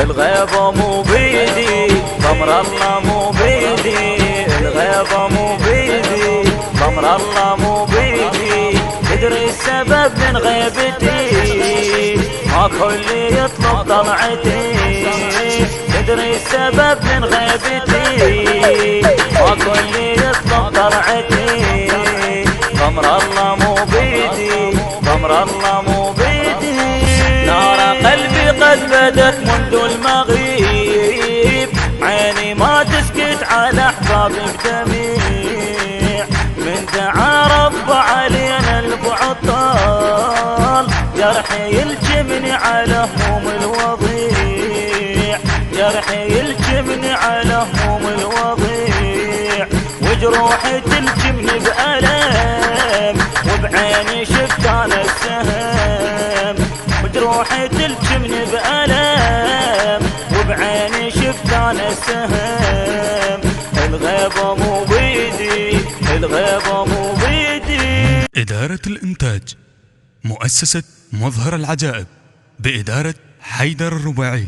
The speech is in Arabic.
الغيبة مو بيدي، بأمر الله مو بيدي. الغيبة مو بيدي، بأمر الله مو بيدي. تدري السبب من غيبتي، ما كل يطلب طلعتي. تدري السبب من غيبتي، ما كل يطلب طلعتي. بأمر الله مو بيدي، بأمر الله مو بيدي. نار قلبي قد بدت منذ المغيب، عيني ما تسكت على احباب بدميع. من دعا رب علينا البعد طال، جرحي يلجمني على هموم الوضيع. جرحي يلجمني على هموم الوضيع، وجروحي تلجمني بألم، وبعيني شفت انا السهم. وجروحي تلجمني بألم، وبعيني شفت انا السهم. الغيبة مو بيدي، الغيبة مو بيدي. إدارة الإنتاج مؤسسة مظهر العجائب بإدارة حيدر الرباعي.